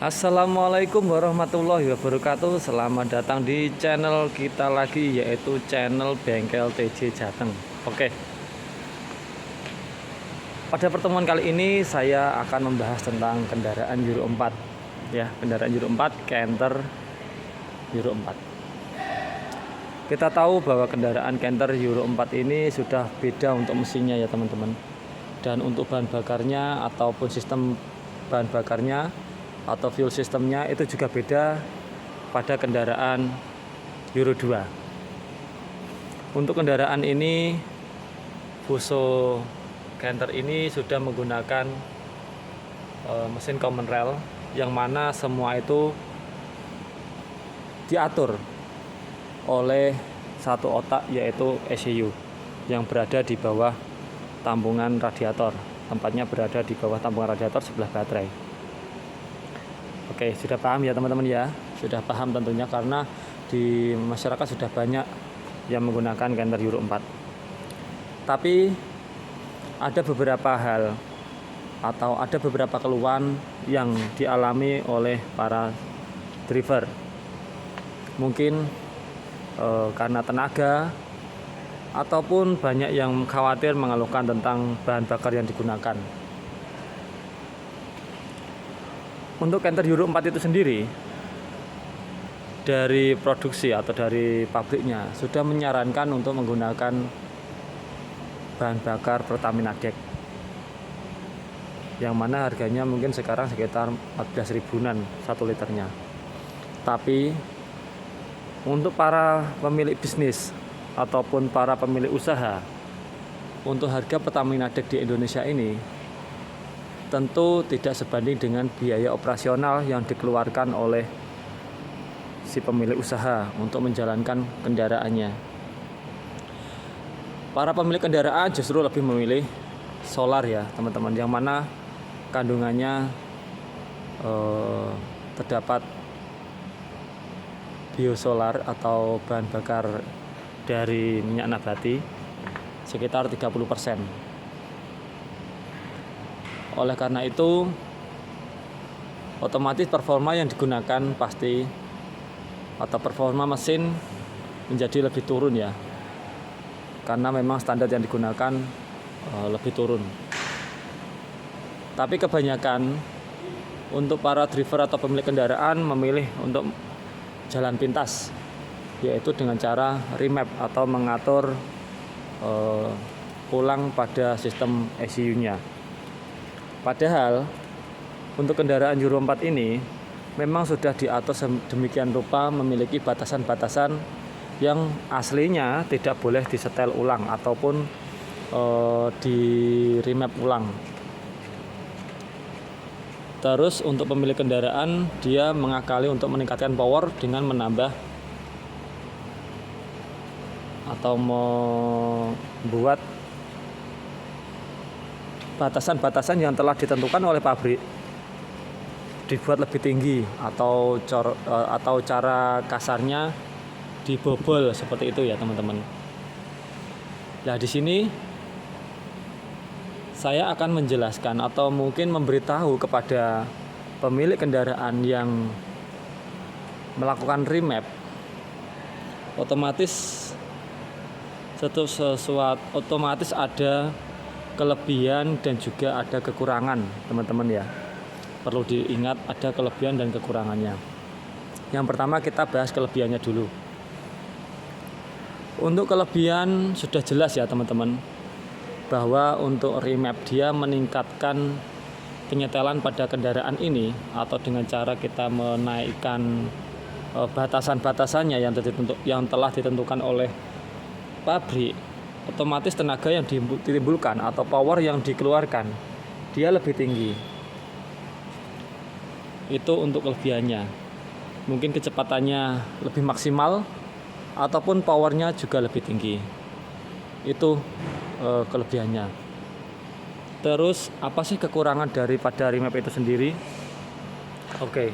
Assalamualaikum warahmatullahi wabarakatuh. Selamat datang di channel kita lagi, yaitu channel Bengkel TJ Jateng. Oke, pada pertemuan kali ini saya akan membahas tentang kendaraan Euro 4 ya, kendaraan Euro 4 Canter Euro 4. Kita tahu bahwa kendaraan Canter Euro 4 ini sudah beda untuk mesinnya ya teman-teman. Dan untuk bahan bakarnya ataupun sistem bahan bakarnya atau fuel sistemnya itu juga beda pada kendaraan Euro 2. Untuk kendaraan ini, Fuso Canter ini sudah menggunakan mesin common rail, yang mana semua itu diatur oleh satu otak, yaitu ECU yang berada di bawah tambungan radiator. Tempatnya berada di bawah tambungan radiator sebelah baterai. Oke, sudah paham ya teman-teman ya? Sudah paham tentunya, karena di masyarakat sudah banyak yang menggunakan Canter Euro 4. Tapi ada beberapa hal atau ada beberapa keluhan yang dialami oleh para driver. Mungkin karena tenaga, ataupun banyak yang khawatir mengeluhkan tentang bahan bakar yang digunakan. Untuk Canter Euro 4 itu sendiri, dari produksi atau dari pabriknya sudah menyarankan untuk menggunakan bahan bakar Pertamina DEK, yang mana harganya mungkin sekarang sekitar 14 ribuan 1 liternya. Tapi untuk para pemilik bisnis ataupun para pemilik usaha, untuk harga Pertamina DEK di Indonesia ini tentu tidak sebanding dengan biaya operasional yang dikeluarkan oleh si pemilik usaha untuk menjalankan kendaraannya. Para pemilik kendaraan justru lebih memilih solar ya teman-teman, yang mana kandungannya terdapat biosolar atau bahan bakar dari minyak nabati sekitar 30%. Oleh karena itu, otomatis performa yang digunakan pasti, atau performa mesin menjadi lebih turun ya, karena memang standar yang digunakan lebih turun. Tapi kebanyakan untuk para driver atau pemilik kendaraan memilih untuk jalan pintas, yaitu dengan cara remap atau mengatur ulang pada sistem ECU-nya. Padahal untuk kendaraan Euro 4 ini memang sudah diatur sedemikian rupa, memiliki batasan-batasan yang aslinya tidak boleh disetel ulang ataupun di remap ulang. Terus untuk pemilik kendaraan, dia mengakali untuk meningkatkan power dengan menambah atau membuat batasan-batasan yang telah ditentukan oleh pabrik dibuat lebih tinggi, atau cara kasarnya dibobol seperti itu ya teman-teman. Nah, di sini saya akan menjelaskan atau mungkin memberitahu kepada pemilik kendaraan yang melakukan remap, otomatis ada kelebihan dan juga ada kekurangan teman-teman ya. Perlu diingat, ada kelebihan dan kekurangannya. Yang pertama kita bahas kelebihannya dulu. Untuk kelebihan sudah jelas ya teman-teman, bahwa untuk remap dia meningkatkan penyetelan pada kendaraan ini, atau dengan cara kita menaikkan batasan-batasannya yang telah ditentukan oleh pabrik. Otomatis tenaga yang ditimbulkan atau power yang dikeluarkan dia lebih tinggi. Itu untuk kelebihannya. Mungkin kecepatannya lebih maksimal ataupun powernya juga lebih tinggi. Itu kelebihannya. Terus apa sih kekurangan daripada remap itu sendiri? Oke.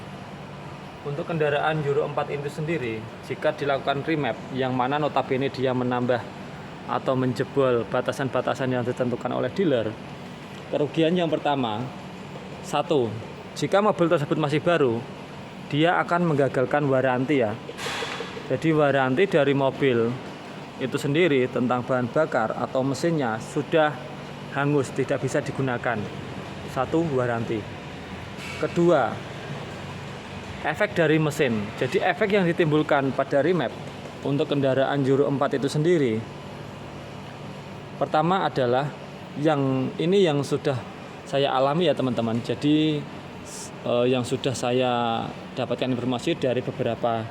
Untuk kendaraan Euro 4 itu sendiri, jika dilakukan remap, yang mana notabene dia menambah atau menjebol batasan-batasan yang ditentukan oleh dealer, kerugian yang pertama, satu, Jika mobil tersebut masih baru, dia akan menggagalkan waranti ya. Jadi waranti dari mobil itu sendiri tentang bahan bakar atau mesinnya sudah hangus, tidak bisa digunakan. Satu, waranti. Kedua, efek dari mesin. Jadi efek yang ditimbulkan pada remap untuk kendaraan Euro 4 itu sendiri, pertama adalah yang sudah saya alami ya teman-teman. Jadi yang sudah saya dapatkan informasi dari beberapa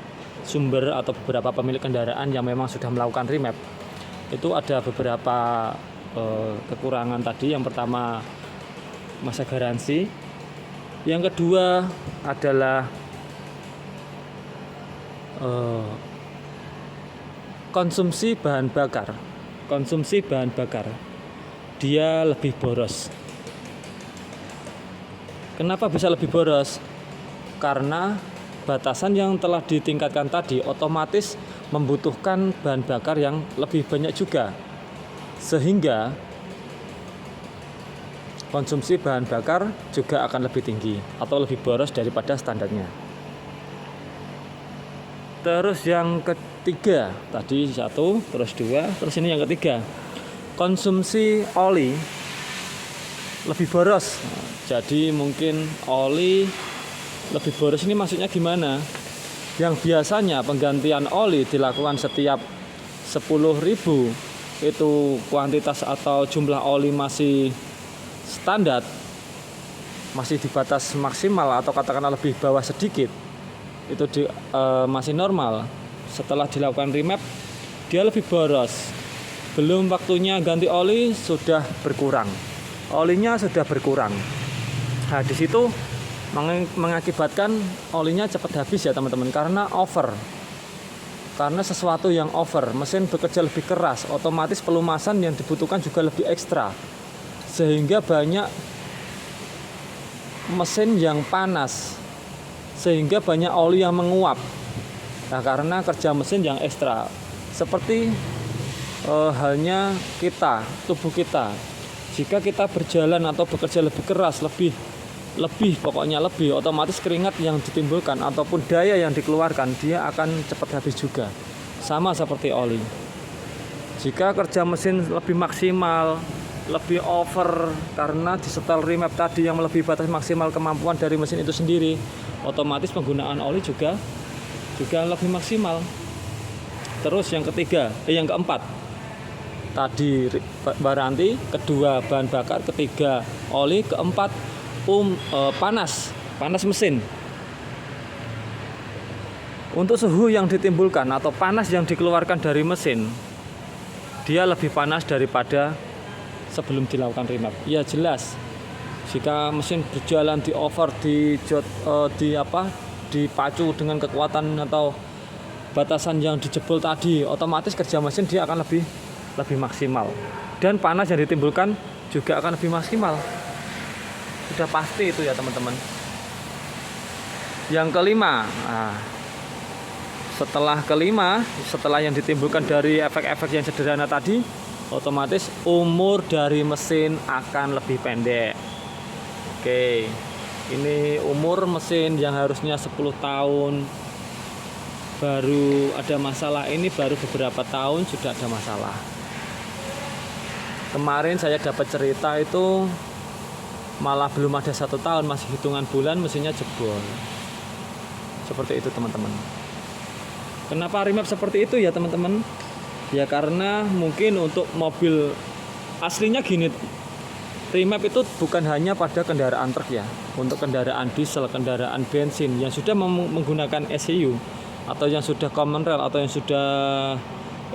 sumber atau beberapa pemilik kendaraan yang memang sudah melakukan remap, itu ada beberapa kekurangan tadi. Yang pertama, masa garansi. Yang kedua adalah konsumsi bahan bakar. Dia lebih boros. Kenapa bisa lebih boros? Karena batasan yang telah ditingkatkan tadi otomatis membutuhkan bahan bakar yang lebih banyak juga, sehingga konsumsi bahan bakar juga akan lebih tinggi atau lebih boros daripada standarnya. Terus yang ketiga, tadi satu, terus dua, terus ini yang ketiga, konsumsi oli lebih boros. Jadi mungkin oli lebih boros ini maksudnya gimana? Yang biasanya penggantian oli dilakukan setiap 10.000, itu kuantitas atau jumlah oli masih standar, masih di batas maksimal atau katakanlah lebih bawah sedikit, itu masih normal. Setelah dilakukan remap, dia lebih boros. Belum waktunya ganti oli sudah berkurang, olinya sudah berkurang. Nah, di situ mengakibatkan olinya cepat habis ya teman-teman, karena over. Karena sesuatu yang over, mesin bekerja lebih keras, otomatis pelumasan yang dibutuhkan juga lebih ekstra, sehingga banyak mesin yang panas, sehingga banyak oli yang menguap. Nah, karena kerja mesin yang ekstra, seperti halnya kita, tubuh kita, jika kita berjalan atau bekerja lebih keras, lebih otomatis keringat yang ditimbulkan ataupun daya yang dikeluarkan dia akan cepat habis juga. Sama seperti oli, jika kerja mesin lebih maksimal, lebih over karena disetel remap tadi yang melebihi batas maksimal kemampuan dari mesin itu sendiri, otomatis penggunaan oli juga lebih maksimal. Terus yang keempat tadi waranti, kedua bahan bakar, ketiga oli, keempat panas mesin. Untuk suhu yang ditimbulkan atau panas yang dikeluarkan dari mesin, dia lebih panas daripada sebelum dilakukan remap. Ya jelas, jika mesin berjalan di over, dipacu dengan kekuatan atau batasan yang dijebol tadi, otomatis kerja mesin dia akan lebih maksimal, dan panas yang ditimbulkan juga akan lebih maksimal. Sudah pasti itu ya teman-teman. Yang kelima, setelah yang ditimbulkan dari efek-efek yang sederhana tadi, otomatis umur dari mesin akan lebih pendek. Oke, ini umur mesin yang harusnya 10 tahun baru ada masalah, ini baru beberapa tahun sudah ada masalah. Kemarin saya dapat cerita itu malah belum ada 1 tahun, masih hitungan bulan mesinnya jebol. Seperti itu teman-teman. Kenapa remap seperti itu ya teman-teman? Ya karena mungkin untuk mobil aslinya gini, remap itu bukan hanya pada kendaraan truk ya. Untuk kendaraan diesel, kendaraan bensin yang sudah menggunakan ECU atau yang sudah common rail atau yang sudah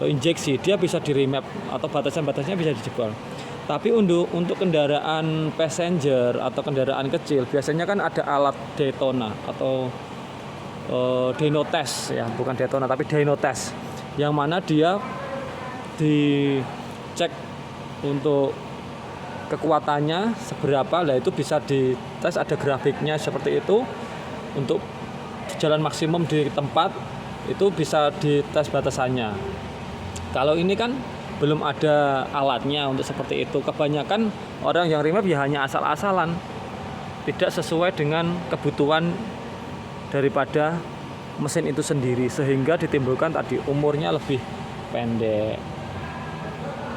injeksi, dia bisa di remap atau batasan-batasnya bisa dijebol. Tapi untuk kendaraan passenger atau kendaraan kecil, biasanya kan ada alat Daytona atau dyno-test ya, bukan Daytona tapi dyno-test, yang mana dia dicek untuk kekuatannya seberapa. Lah itu bisa dites, ada grafiknya seperti itu. Untuk jalan maksimum di tempat itu bisa dites batasannya. Kalau ini kan belum ada alatnya untuk seperti itu. Kebanyakan orang yang remap ya hanya asal-asalan, tidak sesuai dengan kebutuhan daripada mesin itu sendiri, sehingga ditimbulkan tadi umurnya lebih pendek,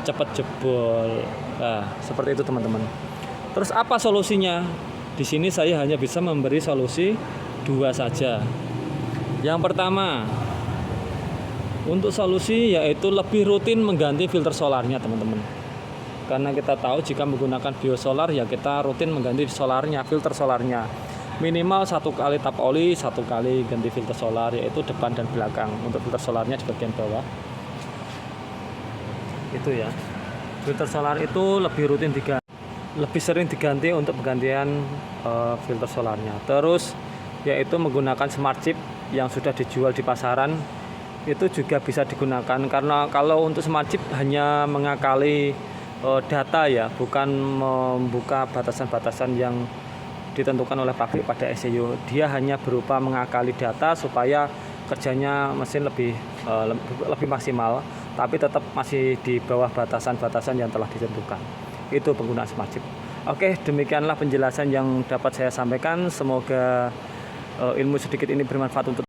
cepat jebol. Nah, seperti itu teman-teman. Terus apa solusinya? Di sini saya hanya bisa memberi solusi 2 saja. Yang pertama, untuk solusi yaitu lebih rutin mengganti filter solarnya teman-teman. Karena kita tahu jika menggunakan biosolar ya kita rutin mengganti solarnya, filter solarnya. Minimal 1 kali tap oli, 1 kali ganti filter solar, yaitu depan dan belakang. Untuk filter solarnya di bagian bawah. Itu ya. Filter solar itu lebih rutin diganti, lebih sering diganti untuk penggantian filter solarnya. Terus yaitu menggunakan smart chip yang sudah dijual di pasaran. Itu juga bisa digunakan, karena kalau untuk smart chip hanya mengakali data ya, bukan membuka batasan-batasan yang ditentukan oleh pabrik pada ECU. Dia hanya berupa mengakali data supaya kerjanya mesin lebih maksimal, tapi tetap masih di bawah batasan-batasan yang telah ditentukan. Itu penggunaan smart chip. Oke, demikianlah penjelasan yang dapat saya sampaikan. Semoga ilmu sedikit ini bermanfaat untuk